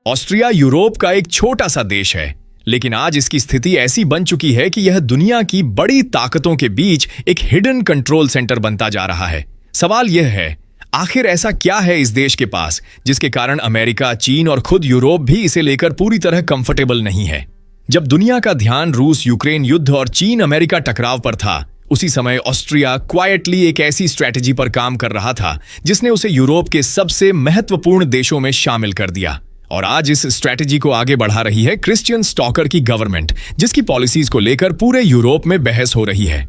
Austria Europe का एक छोटा सा देश है, लेकिन आज इसकी स्थिति ऐसी बन चुकी है कि यह दुनिया की बड़ी ताकतों के बीच एक हिडन कंट्रोल सेंटर बनता जा रहा है। सवाल यह है, आखिर ऐसा क्या है इस देश के पास जिसके कारण अमेरिका, चीन और खुद यूरोप भी इसे लेकर पूरी तरह कंफर्टेबल नहीं है। जब दुनिया का ध्यान रूस यूक्रेन युद्ध और चीन अमेरिका टकराव पर था, उसी समय ऑस्ट्रिया क्वाइटली एक ऐसी स्ट्रैटेजी पर काम कर रहा था जिसने उसे यूरोप के सबसे महत्वपूर्ण देशों में शामिल कर दिया। और आज इस स्ट्रैटेजी को आगे बढ़ा रही है क्रिश्चियन स्टॉकर की गवर्नमेंट, जिसकी पॉलिसीज को लेकर पूरे यूरोप में बहस हो रही है।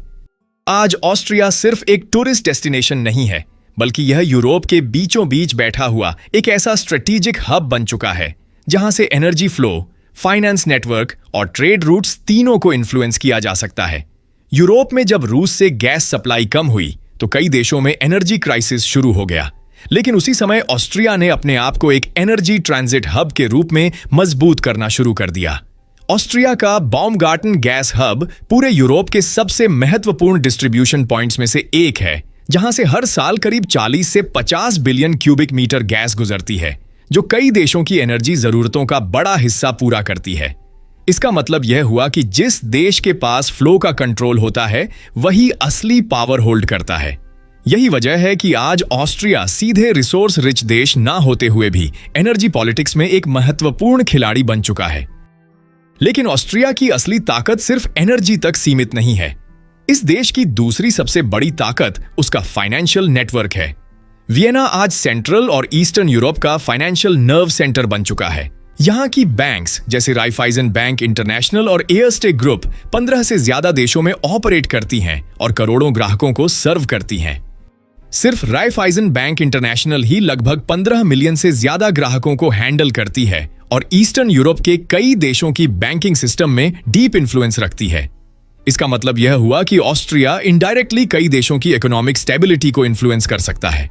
आज ऑस्ट्रिया सिर्फ एक टूरिस्ट डेस्टिनेशन नहीं है, बल्कि यह यूरोप के बीचों बीच बैठा हुआ एक ऐसा स्ट्रेटेजिक हब बन चुका है जहां से एनर्जी फ्लो, फाइनेंस नेटवर्क और ट्रेड रूट्स तीनों को इन्फ्लुएंस किया जा सकता है। यूरोप में जब रूस से गैस सप्लाई कम हुई तो कई देशों में एनर्जी क्राइसिस शुरू हो गया, लेकिन उसी समय ऑस्ट्रिया ने अपने आप को एक एनर्जी ट्रांजिट हब के रूप में मजबूत करना शुरू कर दिया। ऑस्ट्रिया का बाउमगार्टन गैस हब पूरे यूरोप के सबसे महत्वपूर्ण डिस्ट्रीब्यूशन पॉइंट्स में से एक है, जहां से हर साल करीब 40 से 50 बिलियन क्यूबिक मीटर गैस गुजरती है, जो कई देशों की एनर्जी जरूरतों का बड़ा हिस्सा पूरा करती है। इसका मतलब यह हुआ कि जिस देश के पास फ्लो का कंट्रोल होता है, वही असली पावर होल्ड करता है। यही वजह है कि आज ऑस्ट्रिया सीधे रिसोर्स रिच देश ना होते हुए भी एनर्जी पॉलिटिक्स में एक महत्वपूर्ण खिलाड़ी बन चुका है। लेकिन ऑस्ट्रिया की असली ताकत सिर्फ एनर्जी तक सीमित नहीं है। इस देश की दूसरी सबसे बड़ी ताकत उसका फाइनेंशियल नेटवर्क है। वियना आज सेंट्रल और ईस्टर्न यूरोप का फाइनेंशियल नर्व सेंटर बन चुका है। यहाँ की बैंक्स जैसे राइफाइजन बैंक इंटरनेशनल और एयरस्टे ग्रुप 15 से ज्यादा देशों में ऑपरेट करती हैं और करोड़ों ग्राहकों को सर्व करती हैं। सिर्फ राइफाइजन बैंक इंटरनेशनल ही लगभग 15 मिलियन से ज्यादा ग्राहकों को हैंडल करती है और ईस्टर्न यूरोप के कई देशों की बैंकिंग सिस्टम में डीप इन्फ्लुएंस रखती है। इसका मतलब यह हुआ कि ऑस्ट्रिया इनडायरेक्टली कई देशों की इकोनॉमिक स्टेबिलिटी को इन्फ्लुएंस कर सकता है।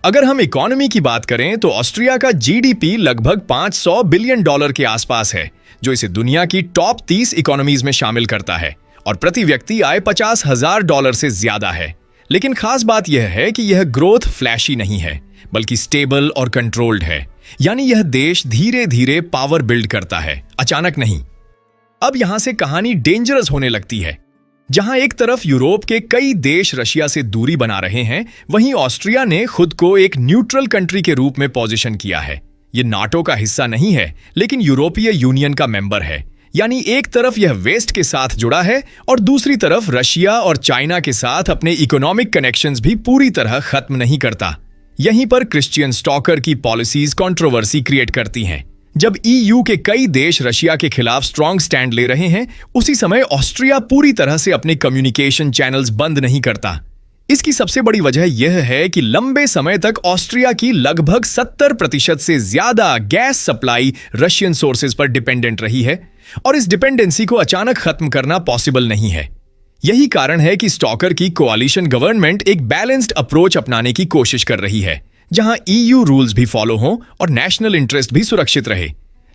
अगर हम इकोनॉमी की बात करें तो ऑस्ट्रिया का जीडीपी लगभग $500 बिलियन के आसपास है, जो इसे दुनिया की टॉप 30 इकोनॉमीज में शामिल करता है और प्रति व्यक्ति आय $50,000 से ज्यादा है। लेकिन खास बात यह है कि यह ग्रोथ फ्लैशी नहीं है, बल्कि स्टेबल और कंट्रोल्ड है। यानी यह देश धीरे धीरे पावर बिल्ड करता है, अचानक नहीं। अब यहां से कहानी डेंजरस होने लगती है। जहां एक तरफ यूरोप के कई देश रशिया से दूरी बना रहे हैं, वहीं ऑस्ट्रिया ने खुद को एक न्यूट्रल कंट्री के रूप में पोजीशन किया है। यह नाटो का हिस्सा नहीं है, लेकिन यूरोपीय यूनियन का मेंबर है। यानी एक तरफ यह वेस्ट के साथ जुड़ा है और दूसरी तरफ रशिया और चाइना के साथ अपने इकोनॉमिक कनेक्शंस भी पूरी तरह खत्म नहीं करता। यहीं पर क्रिश्चियन स्टॉकर की पॉलिसीज कंट्रोवर्सी क्रिएट करती हैं। जब ईयू के कई देश रशिया के खिलाफ स्ट्रॉन्ग स्टैंड ले रहे हैं, उसी समय ऑस्ट्रिया पूरी तरह से अपने कम्युनिकेशन चैनल्स बंद नहीं करता। इसकी सबसे बड़ी वजह यह है कि लंबे समय तक ऑस्ट्रिया की लगभग 70% से ज्यादा गैस सप्लाई रशियन सोर्सेज पर डिपेंडेंट रही है और इस डिपेंडेंसी को अचानक खत्म करना पॉसिबल नहीं है। यही कारण है कि स्टॉकर की कोalition गवर्नमेंट एक बैलेंस्ड अप्रोच अपनाने की कोशिश कर रही है, जहां ईयू रूल्स भी फॉलो हों और नेशनल इंटरेस्ट भी सुरक्षित रहे।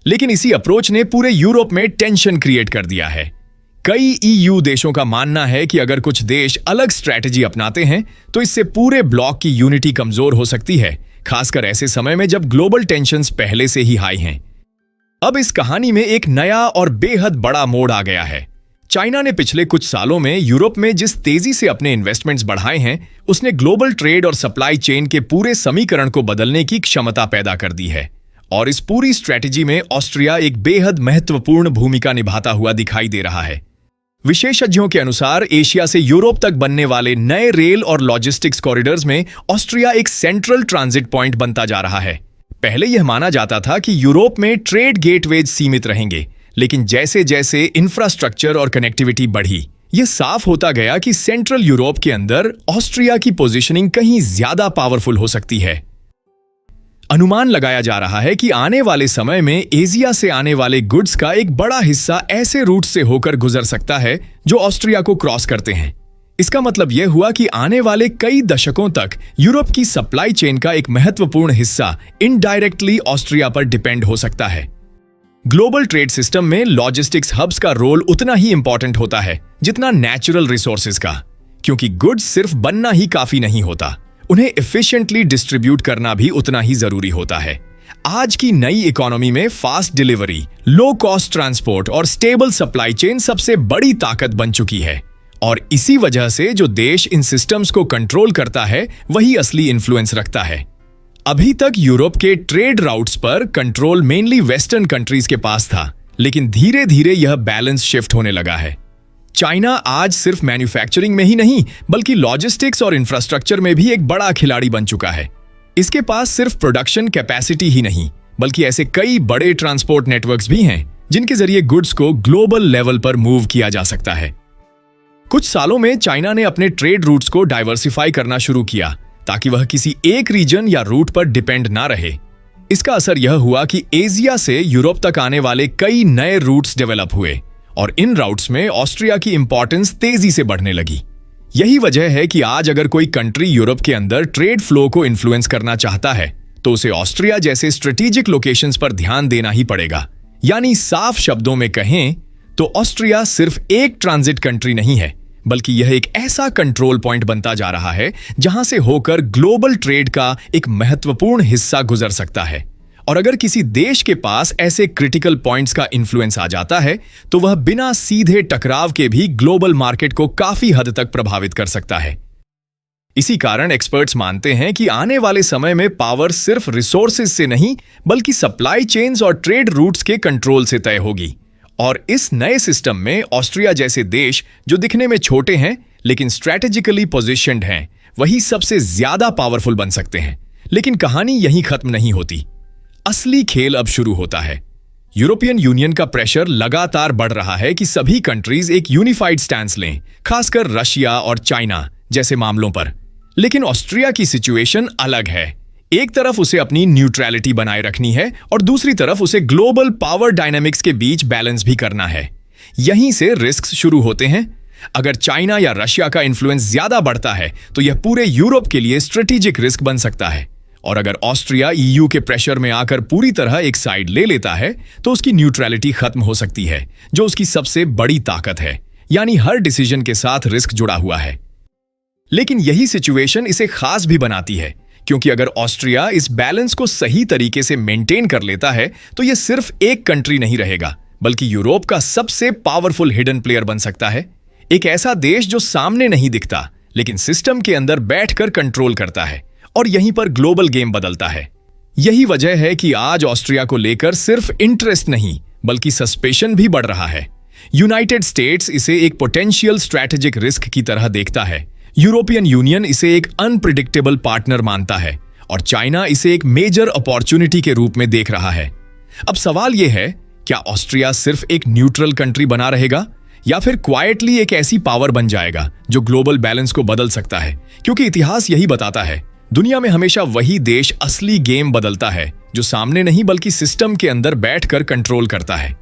लेकिन इसी अप्रोच ने पूरे यूरोप में टेंशन क्रिएट कर दिया है। कई ईयू देशों का मानना है कि अगर कुछ देश अलग स्ट्रैटेजी अपनाते हैं तो इससे पूरे ब्लॉक की यूनिटी कमजोर हो सकती है, खासकर ऐसे समय में जब ग्लोबल टेंशंस पहले से ही हाई हैं। अब इस कहानी में एक नया और बेहद बड़ा मोड़ आ गया है। चाइना ने पिछले कुछ सालों में यूरोप में जिस तेजी से अपने इन्वेस्टमेंट्स बढ़ाए हैं, उसने ग्लोबल ट्रेड और सप्लाई चेन के पूरे समीकरण को बदलने की क्षमता पैदा कर दी है। और इस पूरी स्ट्रैटेजी में ऑस्ट्रिया एक बेहद महत्वपूर्ण भूमिका निभाता हुआ दिखाई दे रहा है। विशेषज्ञों के अनुसार एशिया से यूरोप तक बनने वाले नए रेल और लॉजिस्टिक्स कॉरिडोर्स में ऑस्ट्रिया एक सेंट्रल ट्रांजिट पॉइंट बनता जा रहा है। पहले यह माना जाता था कि यूरोप में ट्रेड गेटवेज सीमित रहेंगे, लेकिन जैसे जैसे इंफ्रास्ट्रक्चर और कनेक्टिविटी बढ़ी, यह साफ होता गया कि सेंट्रल यूरोप के अंदर ऑस्ट्रिया की पोजीशनिंग कहीं ज्यादा पावरफुल हो सकती है। अनुमान लगाया जा रहा है कि आने वाले समय में एशिया से आने वाले गुड्स का एक बड़ा हिस्सा ऐसे रूट से होकर गुजर सकता है जो ऑस्ट्रिया को क्रॉस करते हैं। इसका मतलब यह हुआ कि आने वाले कई दशकों तक यूरोप की सप्लाई चेन का एक महत्वपूर्ण हिस्सा इनडायरेक्टली ऑस्ट्रिया पर डिपेंड हो सकता है। ग्लोबल ट्रेड सिस्टम में लॉजिस्टिक्स हब्स का रोल उतना ही इंपॉर्टेंट होता है जितना नेचुरल रिसोर्सेज का, क्योंकि गुड्स सिर्फ बनना ही काफी नहीं होता, उन्हें एफिशिएंटली डिस्ट्रीब्यूट करना भी उतना ही जरूरी होता है। आज की नई इकोनॉमी में fast delivery, low cost transport और स्टेबल सप्लाई चेन सबसे बड़ी ताकत बन चुकी है। और इसी वजह से जो देश इन सिस्टम्स को कंट्रोल करता है वही असली इन्फ्लुएंस रखता है। अभी तक यूरोप के ट्रेड राउट्स पर कंट्रोल मेनली वेस्टर्न कंट्रीज के पास था, लेकिन धीरे धीरे यह बैलेंस शिफ्ट होने लगा है। चाइना आज सिर्फ मैन्युफैक्चरिंग में ही नहीं बल्कि लॉजिस्टिक्स और इंफ्रास्ट्रक्चर में भी एक बड़ा खिलाड़ी बन चुका है। इसके पास सिर्फ प्रोडक्शन कैपेसिटी ही नहीं बल्कि ऐसे कई बड़े ट्रांसपोर्ट नेटवर्क्स भी हैं जिनके जरिए गुड्स को ग्लोबल लेवल पर मूव किया जा सकता है। कुछ सालों में चाइना ने अपने ट्रेड रूट्स को डाइवर्सिफाई करना शुरू किया ताकि वह किसी एक रीजन या रूट पर डिपेंड ना रहे। इसका असर यह हुआ कि एशिया से यूरोप तक आने वाले कई नए रूट्स डेवलप हुए और इन राउट्स में ऑस्ट्रिया की इंपॉर्टेंस तेजी से बढ़ने लगी। यही वजह है कि आज अगर कोई कंट्री यूरोप के अंदर ट्रेड फ्लो को इन्फ्लुएंस करना चाहता है तो उसे ऑस्ट्रिया जैसे स्ट्रेटेजिक लोकेशंस पर ध्यान देना ही पड़ेगा। यानी साफ शब्दों में कहें तो ऑस्ट्रिया सिर्फ एक ट्रांजिट कंट्री नहीं है बल्कि यह एक ऐसा कंट्रोल पॉइंट बनता जा रहा है जहां से होकर ग्लोबल ट्रेड का एक महत्वपूर्ण हिस्सा गुजर सकता है। और अगर किसी देश के पास ऐसे क्रिटिकल पॉइंट्स का इन्फ्लुएंस आ जाता है तो वह बिना सीधे टकराव के भी ग्लोबल मार्केट को काफी हद तक प्रभावित कर सकता है। इसी कारण एक्सपर्ट्स मानते हैं कि आने वाले समय में पावर सिर्फ रिसोर्सेज से नहीं बल्कि सप्लाई चेन्स और ट्रेड रूट्स के कंट्रोल से तय होगी। और इस नए सिस्टम में ऑस्ट्रिया जैसे देश जो दिखने में छोटे हैं लेकिन स्ट्रैटेजिकली पोजीशन्ड हैं, वही सबसे ज्यादा पावरफुल बन सकते हैं। लेकिन कहानी यहीं खत्म नहीं होती। असली खेल अब शुरू होता है। यूरोपियन यूनियन का प्रेशर लगातार बढ़ रहा है कि सभी कंट्रीज एक यूनिफाइड स्टैंस लें, खासकर रशिया और चाइना जैसे मामलों पर। लेकिन ऑस्ट्रिया की सिचुएशन अलग है। एक तरफ उसे अपनी न्यूट्रलिटी बनाए रखनी है और दूसरी तरफ उसे ग्लोबल पावर डायनामिक्स के बीच बैलेंस भी करना है। यहीं से रिस्क शुरू होते हैं। अगर चाइना या रशिया का इन्फ्लुएंस ज्यादा बढ़ता है तो यह पूरे यूरोप के लिए स्ट्रेटेजिक रिस्क बन सकता है। और अगर ऑस्ट्रिया ईयू के प्रेशर में आकर पूरी तरह एक साइड ले लेता है तो उसकी न्यूट्रलिटी खत्म हो सकती है, जो उसकी सबसे बड़ी ताकत है। यानी हर डिसीजन के साथ रिस्क जुड़ा हुआ है। लेकिन यही सिचुएशन इसे खास भी बनाती है, क्योंकि अगर ऑस्ट्रिया इस बैलेंस को सही तरीके से मेंटेन कर लेता है तो यह सिर्फ एक कंट्री नहीं रहेगा बल्कि यूरोप का सबसे पावरफुल हिडन प्लेयर बन सकता है। एक ऐसा देश जो सामने नहीं दिखता लेकिन सिस्टम के अंदर बैठकर कंट्रोल करता है और यहीं पर ग्लोबल गेम बदलता है। यही वजह है कि आज ऑस्ट्रिया को लेकर सिर्फ इंटरेस्ट नहीं बल्कि सस्पेशन भी बढ़ रहा है। यूनाइटेड स्टेट्स इसे एक पोटेंशियल स्ट्रैटेजिक रिस्क की तरह देखता है, यूरोपियन यूनियन इसे एक अनप्रिडिक्टेबल पार्टनर मानता है और चाइना इसे एक मेजर अपॉर्चुनिटी के रूप में देख रहा है। अब सवाल यह है, क्या ऑस्ट्रिया सिर्फ एक न्यूट्रल कंट्री बना रहेगा या फिर क्वाइटली एक ऐसी पावर बन जाएगा जो ग्लोबल बैलेंस को बदल सकता है? क्योंकि इतिहास यही बताता है, दुनिया में हमेशा वही देश असली गेम बदलता है जो सामने नहीं बल्कि सिस्टम के अंदर बैठकर कंट्रोल करता है।